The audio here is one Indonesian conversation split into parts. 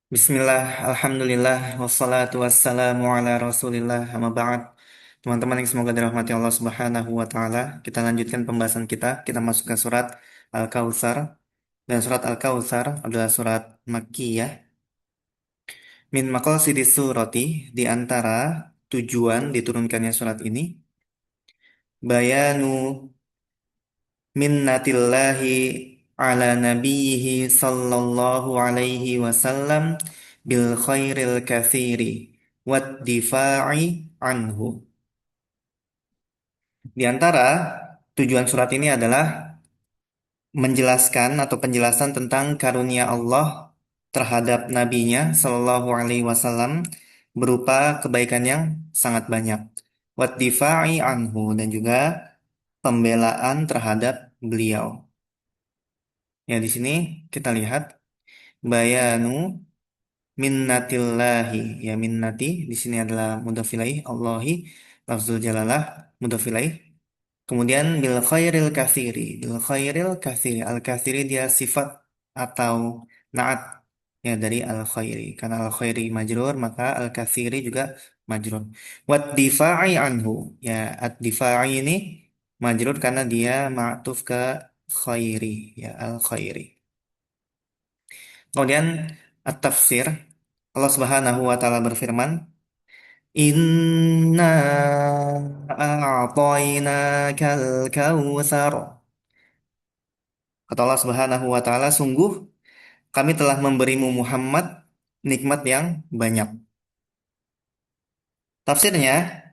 Bismillah, Alhamdulillah, wassalatu wassalamu ala rasulillah, amma ba'd. Teman-teman yang semoga dirahmati Allah Subhanahu wa Ta'ala, kita lanjutkan pembahasan kita masuk ke surat Al-Kautsar. Dan surat Al-Kautsar adalah surat Makkiyah. Min maqasidis surati, di antara tujuan diturunkannya surat ini, bayanu minnatillahi ala nabiyhi sallallahu alaihi wasallam bil khairil katsiri wad difa'i anhu. Di antara tujuan surat ini adalah menjelaskan atau penjelasan tentang karunia Allah terhadap nabinya sallallahu alaihi wasallam berupa kebaikan yang sangat banyak. Wad difa'i anhu, dan juga pembelaan terhadap beliau. Ya, di sini kita lihat bayanu minnatillahi. Ya, minnati di sini adalah mudhof ilaih, Allahi lafzul jalalah mudhof ilaih. Kemudian bil khairil katsiri. Bil khairil katsiri. Al katsiri dia sifat atau naat ya dari al khairi. Karena al khairi majrur, maka al katsiri juga majrur. Wat difa'i anhu. Ya, ad difa'i ini majrur karena dia ma'tuf ke khairi, ya al khairi. Kemudian at-tafsir, Allah Subhanahu wa taala berfirman, "Inna a'tainakal kautsar." Kata Allah Subhanahu wa taala, sungguh kami telah memberimu Muhammad nikmat yang banyak. Tafsirnya,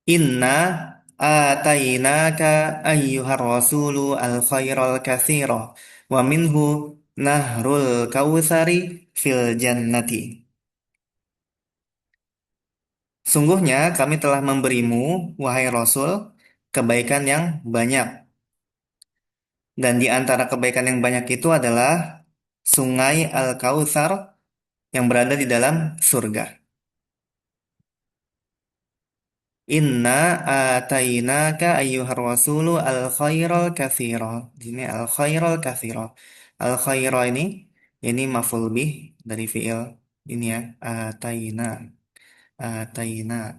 Inna atainaka ayyuhar rasulu al khairal katsira wa minhu nahrul kautsari fil jannati. Sungguhnya kami telah memberimu, wahai Rasul, kebaikan yang banyak. Dan di antara kebaikan yang banyak itu adalah sungai Al-Kautsar yang berada di dalam surga. Inna atainaka ayyuhar rasulu al khairal katsira. Di sini al khairal katsira. Al khaira ini maf'ul bih dari fiil ini ya, ataina, ataina.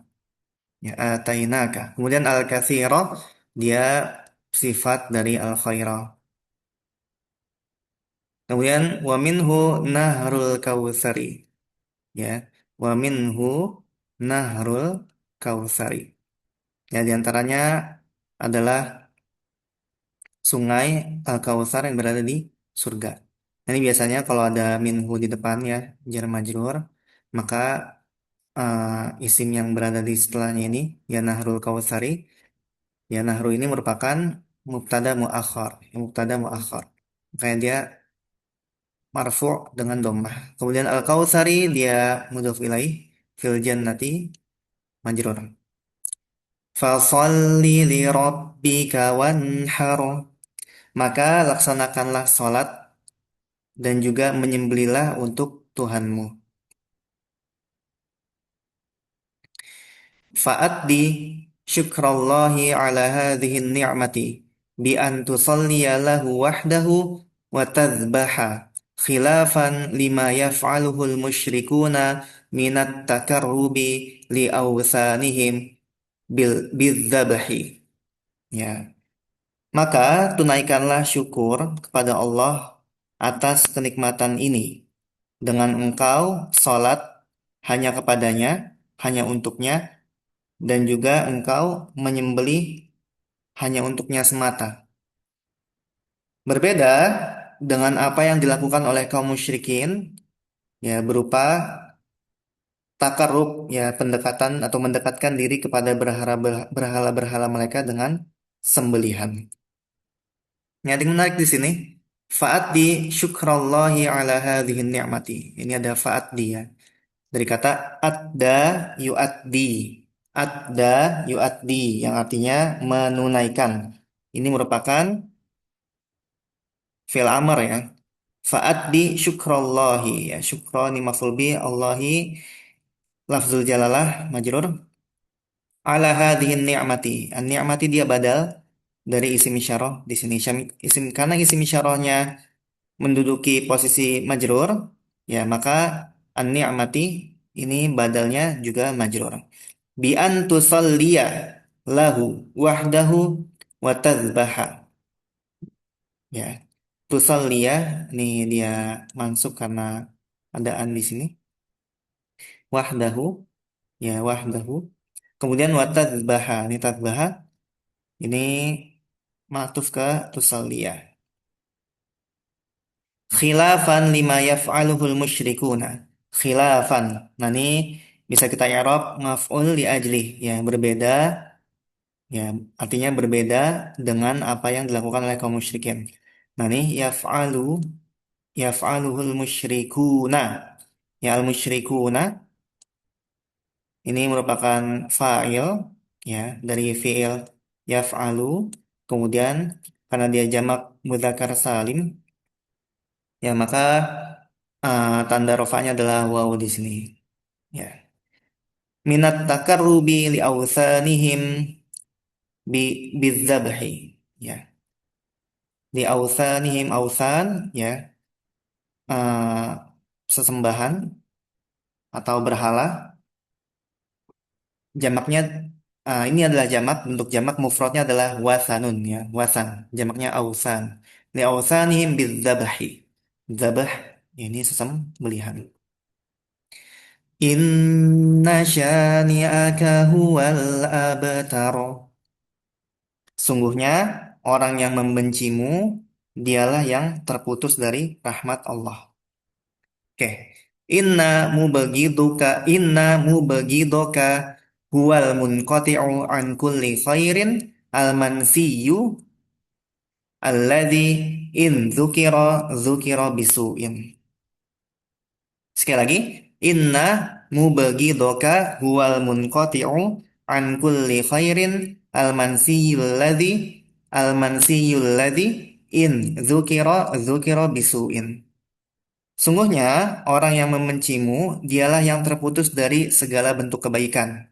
Ya, atainaka. Kemudian al-katsira dia sifat dari al-khaira. Kemudian wa minhu nahrul kautsari. Ya, wa minhu nahrul kautsari. Ya, di antaranya adalah sungai Al-Kautsar yang berada di surga. Nah, ini biasanya kalau ada minhu di depan ya, jar majrur, maka isim yang berada di setelahnya ini ya nahrul kautsari. Ya, nahru ini merupakan mubtada muakhar. Mubtada muakhar. Makanya dia marfu' dengan dhammah. Kemudian al-kautsari dia mudhof ilaih, fil jannati majrur. Fasalli li rabbika wanhar. Maka laksanakanlah salat dan juga menyembelihlah untuk Tuhanmu. Fa'addi syukrallahi ala hadhihi ni'mati bi an tusalliya lahu wahdahu wa tadhbaha khilafan lima yaf'aluhu al-musyrikuna minat takarrubi li awthanihim bidzabhi. Ya, maka tunaikanlah syukur kepada Allah atas kenikmatan ini dengan engkau salat hanya kepadanya, hanya untuknya, dan juga engkau menyembelih hanya untuknya semata. Berbeda dengan apa yang dilakukan oleh kaum musyrikin, ya berupa takarrub, ya pendekatan atau mendekatkan diri kepada berhala-berhala mereka dengan sembelihan. Yang menarik di sini, faat di syukrallahi ala hadhihi ni'mati. Ini ada faat dia dari kata adda yuaddi. Adda yuaddi yang artinya menunaikan. Ini merupakan fi'il amr ya. Fa'addi syukrallahi ya. Syukrani maf'ul bi, Allahi lafzul jalalah majrur ala hadhihi ni'mati. An-ni'mati dia badal dari isim isyarah di sini. Isim karena isim isyarahnya menduduki posisi majrur, ya maka An-ni'mati ini badalnya juga majrur. Bi an tusalliya lahu wahdahu wa tadhbaha. Ya, tusalliya ini dia mansub karena ada an di sini. Wahdahu, ya wahdahu. Kemudian wa tadhbaha. Ini tadhbaha ini ma'tuf ke tusalliya. Khilafan lima yaf'aluhul musyrikuna. Khilafan. Nah, ini bisa kita i'rab maf'ul li ajli, ya berbeda, ya artinya berbeda dengan apa yang dilakukan oleh kaum musyrikin. Nah, ini yaf'aluhul musyrikuna. Ya al musyrikuna ini merupakan fa'il, ya dari fi'il yaf'alu. Kemudian karena dia jamak mudzakkar salim, ya maka tanda rofanya adalah waw di sini. Ya. Minat takarrubi li awthanihim bidzabhi. Ya. Li awthanihim awthan, ya. Sesembahan atau berhala. Jamaknya ini adalah jamak, bentuk jamak mufradnya adalah wasanun, ya, wasan. Jamaknya awthan. Li awthanihim bidzabhi. Zabah, ya, ini sesembelihan. Inna syani'aka huwal abtar. Sungguhnya orang yang membencimu dialah yang terputus dari rahmat Allah. Oke. Inna mubagiduka huwal munqati'u an kulli khairin al-mansiyu alladhi in dzukira bisu'in. Sekali lagi, inna mubaghidoka huwal munqati'u an kulli khairin al mansiyul ladzi in dzukira bisuin. Sungguhnya orang yang membencimu dialah yang terputus dari segala bentuk kebaikan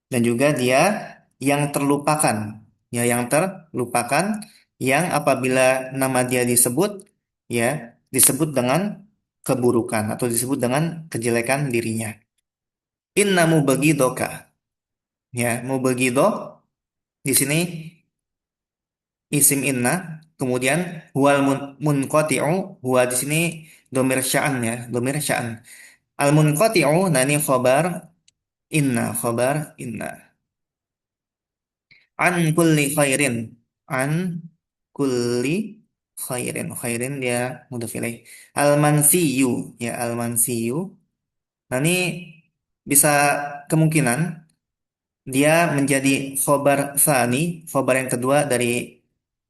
dan juga dia yang terlupakan, ya yang terlupakan yang apabila nama dia disebut, ya disebut dengan keburukan atau disebut dengan kejelekan dirinya. Inna mubagidoka, ya mubagido di sini isim inna, kemudian huwal munqati'u, huwa di sini domir sya'an, ya domir sya'an. Al munqati'u, nah ini khobar inna an kulli khairin, an kulli khairin dia mudhaf ilaih. Al mansiyu, ya al mansiyu. Nah, ini bisa kemungkinan dia menjadi khobar sani, khobar yang kedua dari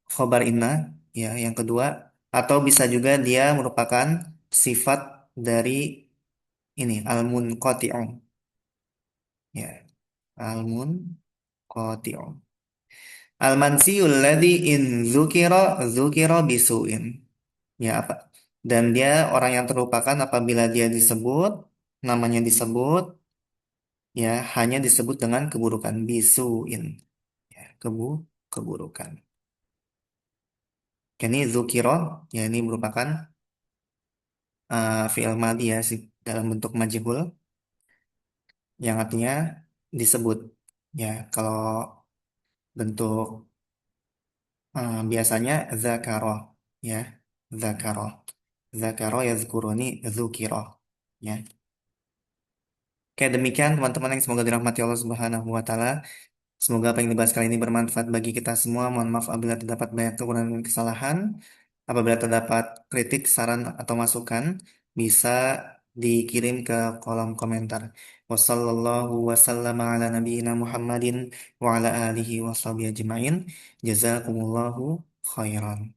khobar inna, ya yang kedua, atau bisa juga dia merupakan sifat dari ini al-munqati'u, ya al-munqati'u. Al-mansiyul ladzi in dzukira bisuin. Ya apa? Dan dia orang yang terlupakan apabila dia disebut, namanya disebut, ya hanya disebut dengan keburukan bisuin, ya keburukan. Ini dzukira, ya ini merupakan fi'il madhi, ya dalam bentuk majhul yang artinya disebut, ya kalau bentuk biasanya zakaro, ya zakaro, zakaro yazkuruni dzukira, ya. Oke, demikian teman-teman yang semoga dirahmati Allah Subhanahu wa taala. Semoga apa yang dibahas kali ini bermanfaat bagi kita semua. Mohon maaf apabila terdapat banyak kekurangan dan kesalahan. Apabila terdapat kritik, saran atau masukan, bisa dikirim ke kolom komentar. Wassallallahu wasallam ala nabiyyina Muhammadin wa ala alihi wa sahbihi ajma'in. Jazakumullahu khairan.